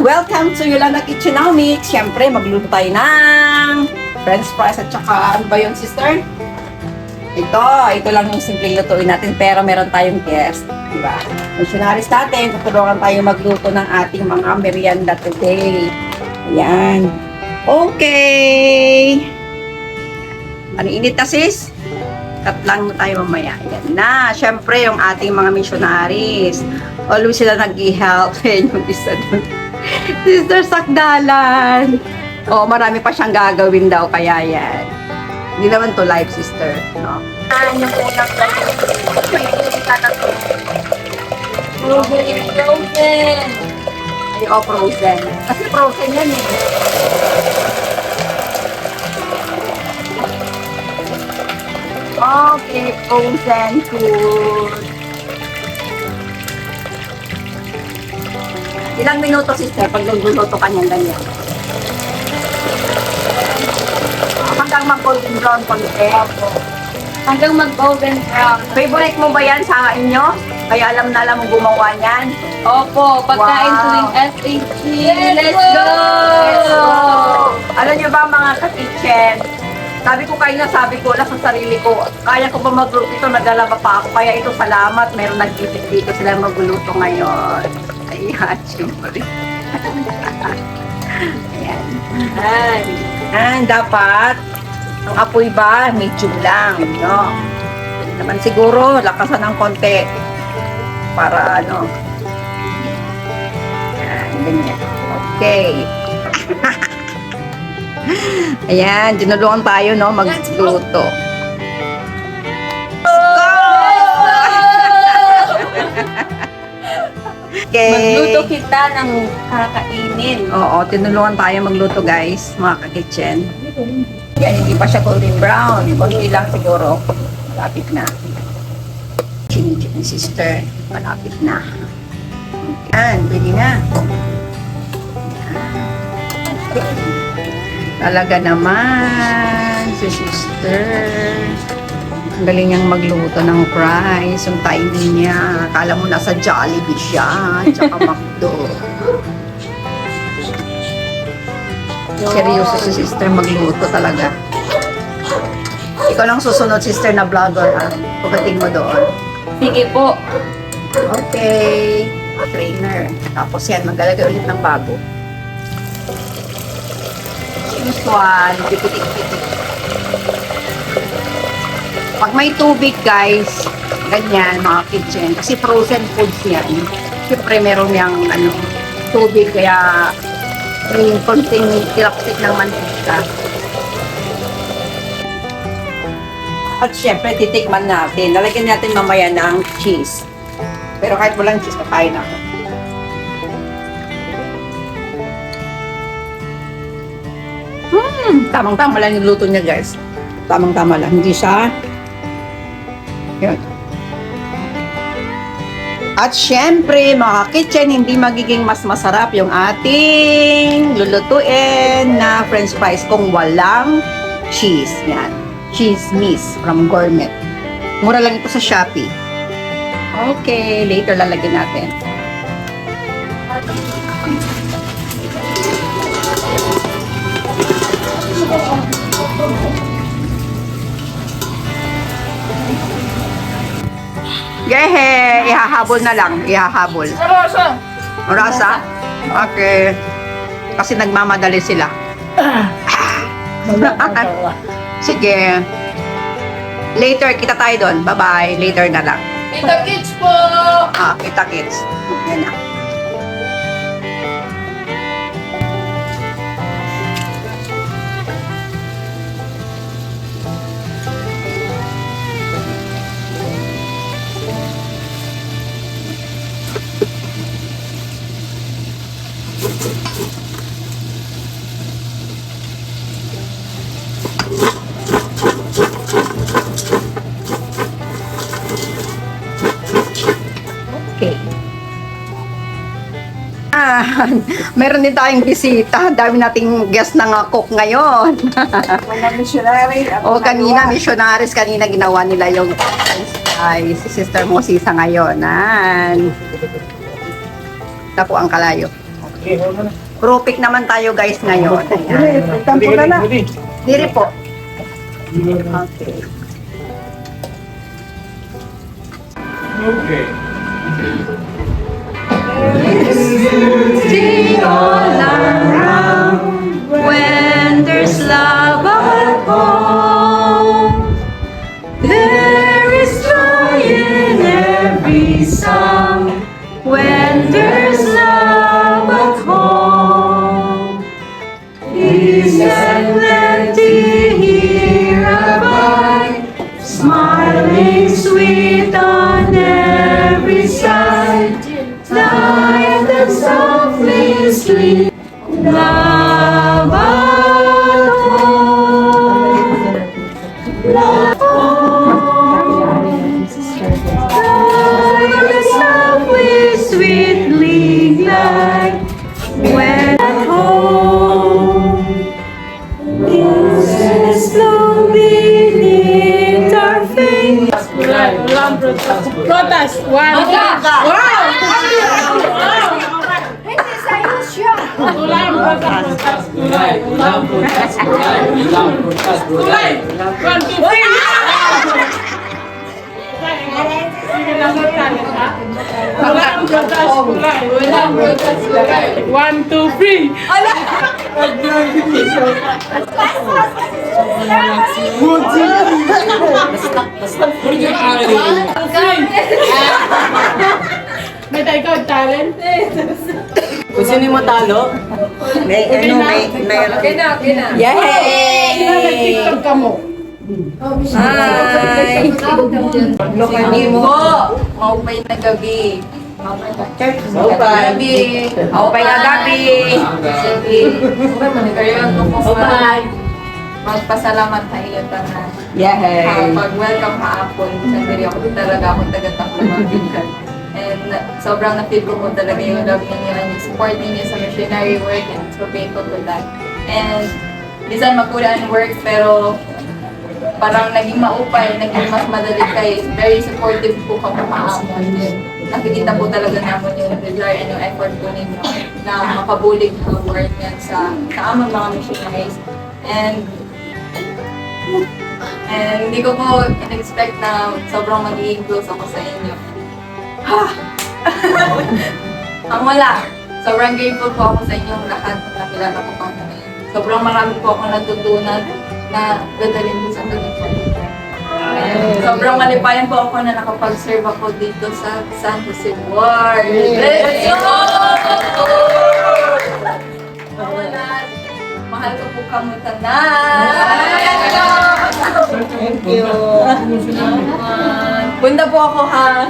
Welcome to Yolanda Kitchenomics. Siyempre, magluto tayo ng french fries at saka, ano ba yun, sister? Ito lang yung simpleng lutuin natin, pero meron tayong guest, diba? Missionaries natin, tutulungan tayo magluto ng ating mga merienda today. Ayan. Okay. Ano init na, sis? Cut lang mo tayo mamaya. Ayan na. Siyempre, yung ating mga missionaries. Always sila nag-i-help. Ayan yung isa dun. Sister Sakdalan. Oh, marami pa siyang gagawin daw. Kaya yan. Hindi naman to live, sister. No? Yung unang may tatatlo. Frozen. Ay, oh, frozen. Kasi frozen yan eh. Okay, frozen food. Ilang minuto, sister, pag nagluluto ka niyan ganyan? Hanggang mag-golden brown konti. Hanggang mag-golden brown. Favorite mo ba yan sa inyo? Kaya alam na alam mo gumawa niyan? Opo, pagkain Wow. tuwing SAT. Let's go! Alam niyo ba mga ka-kitchen? Sabi ko lang sa sarili ko, kaya ko ba magluto ito, naglalaba pa ako. Kaya ito, salamat, meron nag-isip dito sila magluluto ngayon. Ayan, syempre. Ayan. Ayan, dapat, ang apoy ba, medium lang, no? Naman siguro, lakasan ng konti. Para ano. Ayan, ganyan. Okay. Ayan, dinulungan tayo, no, magluto. Okay. Magluto kita ng kakainin. Oo, tinulungan tayo magluto, guys, mga ka-kitchen. Yan, hindi pa siya golden brown. Konti lang siguro. Malapit na. Chinichin ni sister. Malapit na. Yan, pwede na. Talaga naman, si sister. Ang galing niyang magluto ng fries. Yung timing niya. Akala mo nasa Jollibee siya. Tsaka McDo. Seryoso si sister magluto talaga. Ikaw lang susunod, sister, na vlogger, ha? Pagdating mo doon. Sige po. Okay. Trainer. Tapos yan, maglalagay ulit ng bago. This one, pipitik-pitik. Pag may tubig, guys, ganyan, mga kitchen, kasi frozen foods yan. Siyempre, meron yung tubig, kaya may konting tilapsik ng mantika. At siyempre, titikman natin. Lalagyan natin mamaya ng cheese. Pero kahit walang cheese, kakain ako. Tamang-tama lang yung luto niya, guys. Tamang-tama lang. Hindi siya. Yun. At syempre, mga kitchen, hindi magiging mas masarap yung ating lulutuin na french fries kung walang cheese. Yan. Cheese Miss from Gourmet. Mura lang ito sa Shopee. Okay, later lalagyan natin. Yehe! Ihahabol na lang. Ihahabol. Rasa? Okay. Kasi nagmamadali sila. Sige. Later, kita tayo doon. Bye-bye. Later na lang. Kita kids po! Kita kids. Yan na. Okay. Meron din tayong bisita. Dami nating guest na cook ngayon. Mga missionary. O kanina, missionaries, kanina ginawa nila yung ay si Sister Mosisa ngayon. Naku, ang kalayo. Rupik naman tayo guys ngayon. Ayan. Tampo ka na. Diri po. Okay. Okay. Sing all around when there's love at home. There is joy in every song when there's love at home. Peace and plenty here abide, smiling sweet on every side. Light that softly sleep, love at home. Love at home. Light that softly sweetly glide when at home. Kisses flow beneath our fingers. Protas. One. One, two, three. May tayo ikaw talent. Kung sino yung matalo, May meron. Yay! Nag-tiktok ka mo. Hi! Hindi po. Maupay na gabi. Gabi. Maupay na gabi. Sige. Karoon ko po magpasalamat na iyo tanan. Yay! Pag-welcome hapon, siyempre ako talaga akong taga-Tacloban. And sobrang na-feel ko po talaga yung love ninyo and yung support ninyo sa missionary work and so grateful for that. And minsan magkula ang work pero parang naging maupay, naging mas madali kay very supportive po ka po maamon. Nakikita po talaga namin yung desire and yung effort po ninyo na makabulig ang work yan sa among mga missionaries. And hindi ko po in-expect na sobrang magiging close ako sa inyo. Ang wala. Sobrang grateful po ako sa inyong lahat na nakilala ko pa ngayon. Sobrang marami po akong natutunan na dadalhin ko sa tuloy. Sobrang malipayan po ako na nakapag-serve ako dito sa San Jose Ward. Let's go! Wala. Mahal ko po kamutanan. Let's go! Thank you. Punta po ako ha.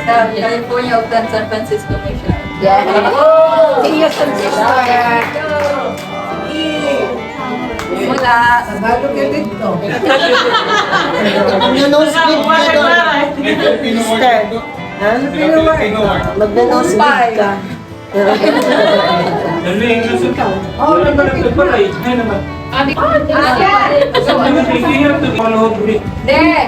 Sa California of San Francisco Mission. Yay! See you soon, sister. Wala. mag-nose-feed ka doon. Sister. Mag-nose-feed ka. Dek!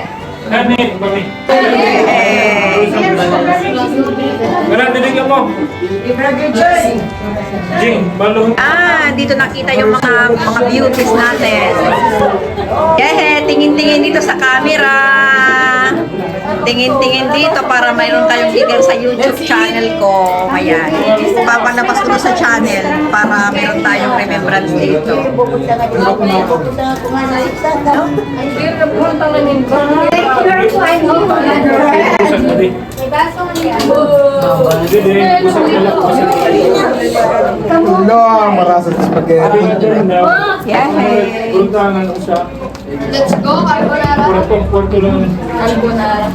Dito nakita yung mga beauties natin. Yay! Tingin-tingin dito sa camera. Tingin-tingin dito para mayroon tayong video sa YouTube channel ko. Ayan. Papalabas ko sa channel para mayroon tayong remembrance dito. Ulo, marasa sa spaghetti. Yay! Let's go, carbonara. Carbonara.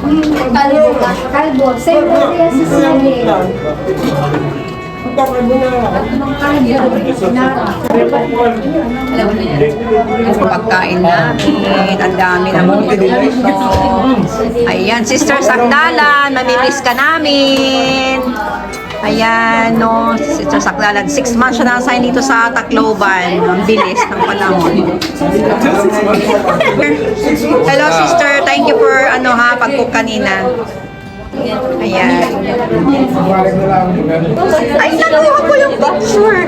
Kalbo. Same area sa Sinali. Alam mo na yan. Ang pagkain namin, ang dami naman dito. Ayan, Sister Sakdalan, mamimiss ka namin. Ayan, no, Sister Sakdalan, 6 months siya na-assign dito sa Tacloban. Ang bilis ng panahon. Hello, Sister. Thank you for, pag-cook kanina. Ayan. Balik na lang. Ay, nakuha ko yung picture.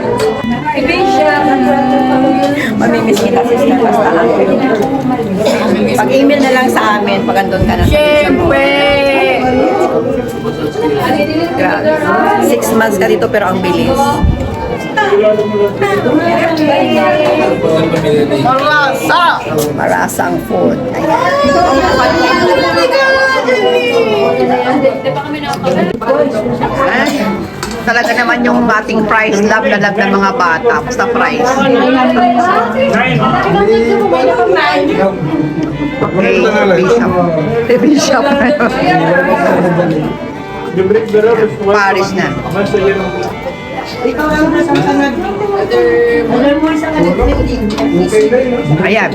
Mamimiss kita, sister. Basta lang. Pag-email na lang sa amin pag andun ka na. Siyempre! 6 months ka dito pero ang bilis. Marasang food. Ayan. Talaga naman yung ating price love na love ng mga bata. Basta price. Okay, Bishop. Bishop. Paris na. Ayan.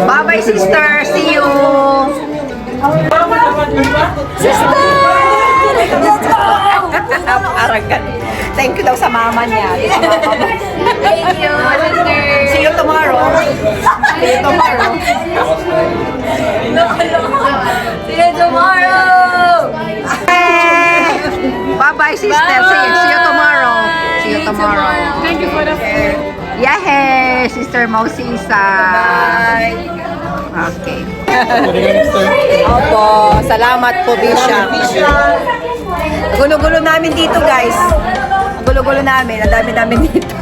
Bye-bye, sister. See you. Sister! Parang ganun. Thank you daw sa mama niya. Thank you, sister. See you tomorrow. See you tomorrow. See you tomorrow. Bye-bye, sister. See you tomorrow. See you tomorrow. Thank you for the food. Yeah, Sister Mosisa. Bye. Okay. Opo, salamat po, Bishop. Gulo-gulo namin dito, guys. Gulo-gulo namin. Ang dami namin dito.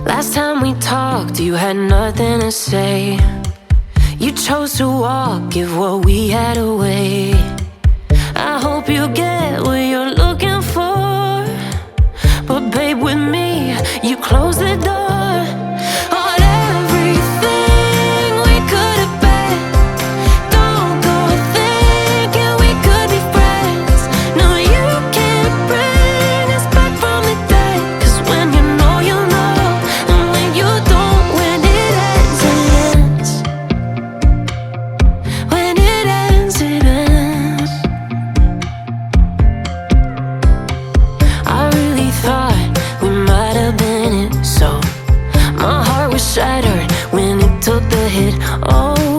Last time we talked, you had nothing to say. You chose to walk, give what we had away. I hope you get what you're looking for. But babe, with me, you close the door on everything we could have been. Don't go thinking we could be friends. No, you can't bring us back from the dead. 'Cause when you know, you know. And when you don't, when it ends, it ends. When it ends, it ends. I really thought we might have been it, so my heart was shattered when it took the hit. Oh,